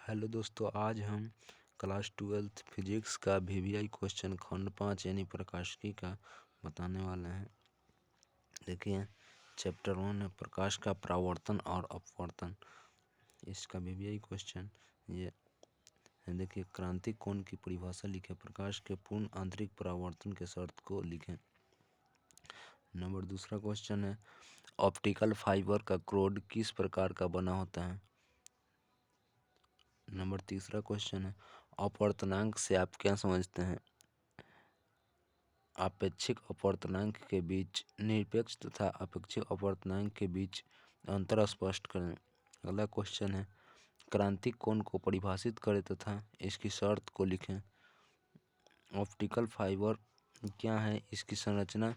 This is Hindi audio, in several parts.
हेलो दोस्तों, आज हम क्लास 12th फिजिक्स का वीवीआई क्वेश्चन खंड 5 यानी प्रकाशिकी का बताने वाले हैं। देखिए, चैप्टर 1 है प्रकाश का परावर्तन और अपवर्तन। इसका वीवीआई क्वेश्चन ये है। देखिए, क्रांतिक कोण की परिभाषा लिखें। प्रकाश के पूर्ण आंतरिक परावर्तन के शर्त को लिखें। नंबर दूसरा क्वेश्चन है ऑप्टिकल फाइबर का क्रोड किस प्रकार का बना होता है। नंबर तीसरा क्वेश्चन है अपवर्तनांक से आप क्या समझते हैं। आपेक्षिक अपवर्तनांक के बीच निरपेक्ष तथा अपेक्षिक अपवर्तनांक के बीच अंतर स्पष्ट करें। अगला क्वेश्चन है क्रांतिक कोण को परिभाषित करें तथा इसकी शर्त को लिखें। ऑप्टिकल फाइबर क्या है, इसकी संरचना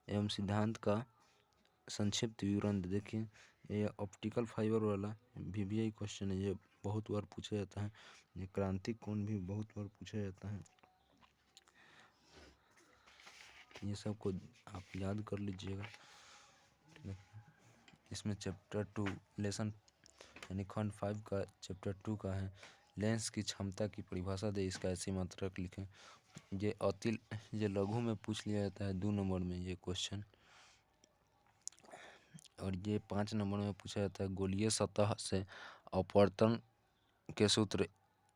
एवं सिद्धांत का संक्षिप्त विवरण। देखिए, ये ऑप्टिकल फाइबर वाला वीवीआई क्वेश्चन है, ये बहुत बार पूछा जाता है। ये क्रांतिक कोण भी बहुत बार पूछा जाता है। ये सब को आप याद कर लीजिएगा। इसमें चैप्टर 2 लेसन यानी खंड 5 का चैप्टर 2 का है लेंस की क्षमता की परिभाषा दे, इसका ऐसी मात्रक लिखें। ये लघु में पूछ लिया जाता है 2 नंबर में ये क्वेश्चन, और ये 5 नंबर में पूछा जाता है गोलीय सतह से अपवर्तन के सूत्र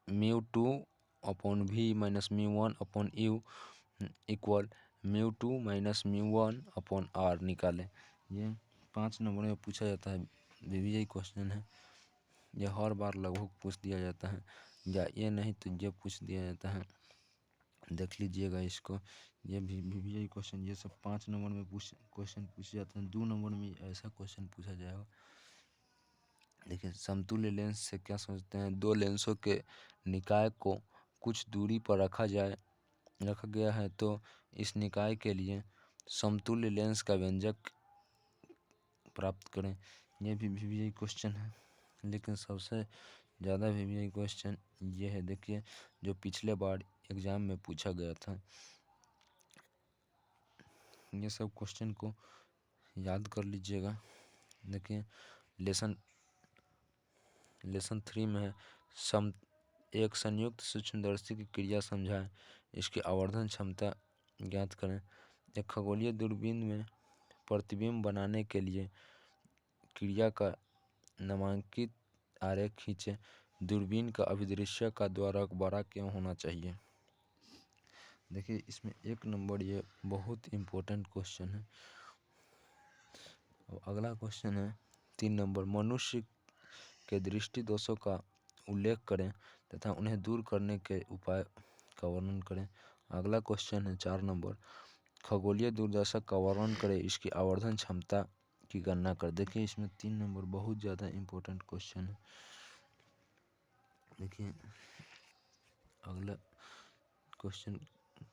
μ2/v - μ1/u इक्वल μ2 - μ1/r निकालें। ये 5 नंबर में पूछा जाता है, वीवीआई क्वेश्चन है। यह हर बार लगभग पूछ दिया जाता है, या ये नहीं तो ये पूछ दिया जाता है। देख लीजिएगा इसको, ये भी वीवीआई क्वेश्चन, ये सब 5 नंबर में क्वेश्चन पूछे जाते हैं। 2 नंबर में ऐसा क्वेश्चन पूछा जाएगा। देखिए, समतुल्य लेंस से क्या समझते हैं। दो लेंसों के निकाय को कुछ दूरी पर रखा गया है तो इस निकाय के लिए समतुल्य लेंस का व्यंजक प्राप्त करें। ये भी वीवीआई क्वेश्चन है, लेकिन सबसे ज़्यादा वीवीआई क्वेश्चन ये है। देखिए, जो पिछले बार एग्ज़ाम में पूछा गया था। ये सब क्वेश्चन को याद कर लीजिएगा। देखिए, लेसन 3 में है एक संयुक्त सूक्ष्मदर्शी की क्रिया समझाएं, इसकी आवर्धन क्षमता ज्ञात करें। एक खगोलीय दूरबीन में प्रतिबिंब बनाने के लिए क्रिया का नामांकित आरेख खींचे। दूरबीन का अभिदृश्य का द्वारक बड़ा क्यों होना चाहिए। देखिए, इसमें 1 नंबर ये बहुत इम्पोर्टेंट क्वेश्चन है। और अगला क्वेश्चन है 3 नंबर मनुष्य के दृष्टि दोषों का उल्लेख करें तथा उन्हें दूर करने के उपाय का वर्णन करें। अगला क्वेश्चन है 4 नंबर खगोलीय दूरदर्शक का वर्णन करें, इसकी आवर्धन क्षमता की गणना कर। देखिए, इसमें 3 नंबर बहुत ज़्यादा इम्पोर्टेंट क्वेश्चन है। देखिए, अगला क्वेश्चन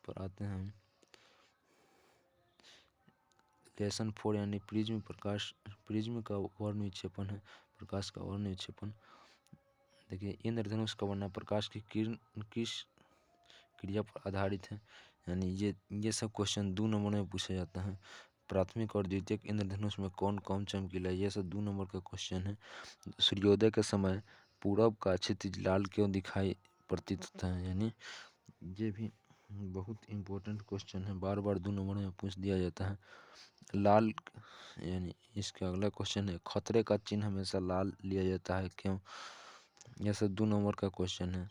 पर आते हैं हम। लेसन 4 यानी प्रिज्म का वर्ण विक्षेपण है, प्रकाश का वर्ण विक्षेपण। देखिए, इंद्रधनुष का बनना प्रकाश की किरण किस क्रिया पर आधारित है। यानी ये सब क्वेश्चन 2 नंबर में पूछा जाता है। प्राथमिक और द्वितीयक इंद्रधनुष में कौन कम चमकीला है, ये सब 2 नंबर का क्वेश्चन है। सूर्योदय के समय पूरब का क्षितिज लाल क्यों दिखाई प्रतीत होता है। यानी ये भी बहुत इम्पोर्टेंट क्वेश्चन है, बार बार 2 नंबर में पूछ दिया जाता है। लाल यानी इसका अगला क्वेश्चन है खतरे का चिन्ह हमेशा लाल लिया जाता है, क्यों। यह सब 2 नंबर का क्वेश्चन है।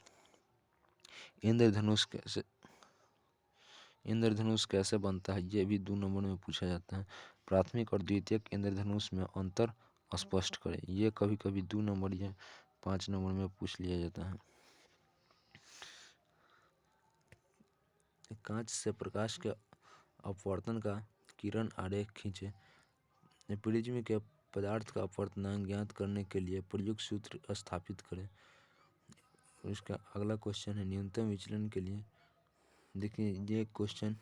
इंद्रधनुष कैसे बनता है, ये भी 2 नंबर में पूछा जाता है। प्राथमिक और द्वितीयक इंद्रधनुष में अंतर स्पष्ट करें। ये कभी कभी 2 नंबर या 5 नंबर में पूछ लिया जाता है। कांच से प्रकाश के अपवर्तन का किरण आरेख खींचे। प्रिज्म के पदार्थ का अपवर्तनांक ज्ञात करने के लिए प्रयुक्त सूत्र स्थापित करें। इसका अगला क्वेश्चन है न्यूनतम विचलन के लिए। देखिए, ये क्वेश्चन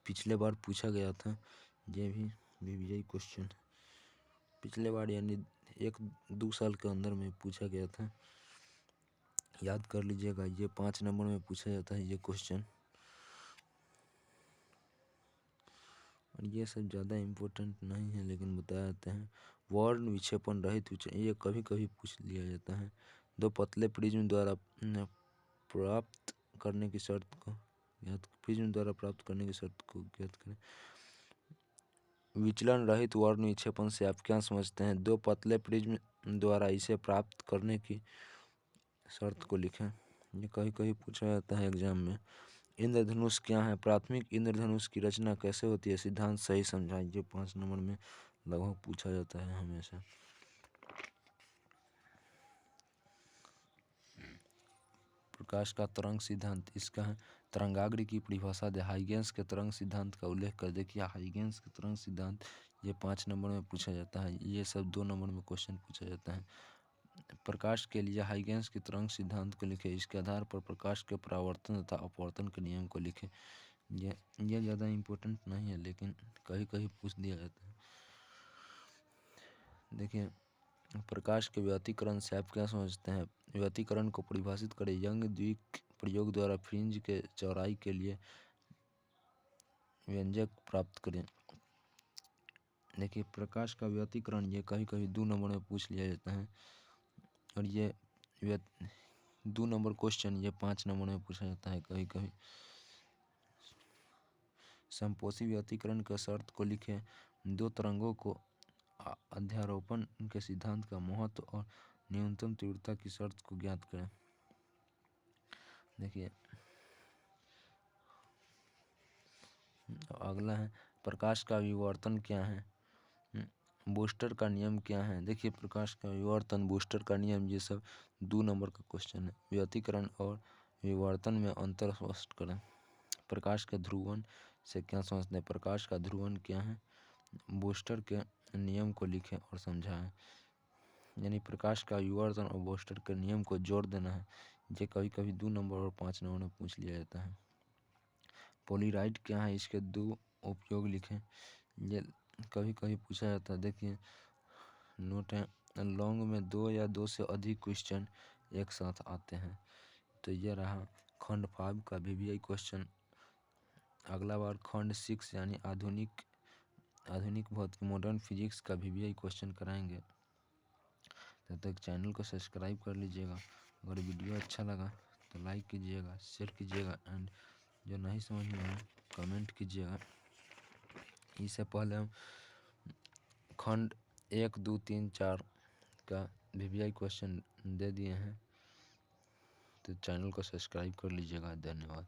पिछले बार पूछा गया था। ये भी वीवीआई क्वेश्चन पिछले बार यानी 1-2 साल के अंदर में पूछा गया था, याद कर लीजिएगा। ये 5 नंबर में पूछा जाता है ये क्वेश्चन। और ये सब ज़्यादा इम्पोर्टेंट नहीं है लेकिन बताए जाते हैं। वर्ण विक्षेपण रहित विचलन, ये कभी कभी पूछ लिया जाता है। दो पतले प्रिज्म द्वारा प्राप्त करने की शर्त को ज्ञात करें। विचलन रहित वर्ण विक्षेपण से आप क्या समझते हैं? दो पतले प्रिज्म द्वारा इसे प्राप्त करने की शर्त को लिखें। ये कभी कभी पूछा जाता है एग्जाम में। इंद्रधनुष क्या है? प्राथमिक इंद्रधनुष की रचना कैसे होती है? सिद्धांत सही समझाइए। 5 नंबर में लगभग पूछा जाता है हमेशा। प्रकाश का तरंग सिद्धांत, इसका है तरंगाग्र की परिभाषा दे। हाइगेंस के तरंग सिद्धांत का उल्लेख कर। देखिए हाइगेंस के तरंग सिद्धांत ये 5 नंबर में पूछा जाता है। ये सब 2 नंबर में क्वेश्चन पूछा जाता है। प्रकाश के लिए हाइगेंस के तरंग सिद्धांत को लिखे। इसके आधार पर प्रकाश के परावर्तन तथा अपवर्तन के नियम को लिखे। ये ज़्यादा इम्पोर्टेंट नहीं है लेकिन कहीं कहीं पूछ दिया जाता है। देखिए प्रकाश के व्यतिकरण से आप क्या समझते हैं? व्यतिकरण को परिभाषित करें। यंग द्विक प्रयोग द्वारा फ्रिंज के चौड़ाई के लिए व्यंजक प्राप्त करें। देखिए प्रकाश का व्यतिकरण ये कभी कभी 2 नंबर में पूछ लिया जाता है और ये 2 नंबर क्वेश्चन ये 5 नंबर में पूछा जाता है कभी कभी। समपोषी व्यतिकरण के शर्त को लिखें। दो तरंगों को अध्यारोपण के सिद्धांत का महत्व और न्यूनतम तीव्रता की शर्त को ज्ञात करें। देखिए अगला है प्रकाश का विवर्तन क्या है? बूस्टर का नियम क्या है? देखिए प्रकाश का विवर्तन, बूस्टर का नियम, ये सब 2 नंबर का क्वेश्चन है। व्यतिकरण और विवर्तन में अंतर स्पष्ट करें। प्रकाश के ध्रुवण से क्या समझते हैं? प्रकाश का ध्रुवण क्या है? बूस्टर के नियम को लिखें और समझाएं। यानी प्रकाश का विवर्तन और बूस्टर के नियम को जोड़ देना है। ये कभी कभी 2 नंबर और 5 नंबर में पूछ लिया जाता है। पोलराइड क्या है? इसके 2 उपयोग लिखें। ये कभी कभी पूछा जाता है। देखिए नोट है, लॉन्ग में 2 या 2 से अधिक क्वेश्चन एक साथ आते हैं। तो ये रहा खंड 5 का VVI क्वेश्चन। अगला बार खंड 6 यानी आधुनिक भौतिकी मॉडर्न फिजिक्स का VVI क्वेश्चन कराएंगे। तब तक चैनल को सब्सक्राइब कर लीजिएगा। अगर वीडियो अच्छा लगा तो लाइक कीजिएगा, शेयर कीजिएगा एंड जो नहीं समझ में आए कमेंट कीजिएगा। इससे पहले हम खंड 1, 2, 3, 4 का VVI क्वेश्चन दे दिए हैं। तो चैनल को सब्सक्राइब कर लीजिएगा। धन्यवाद।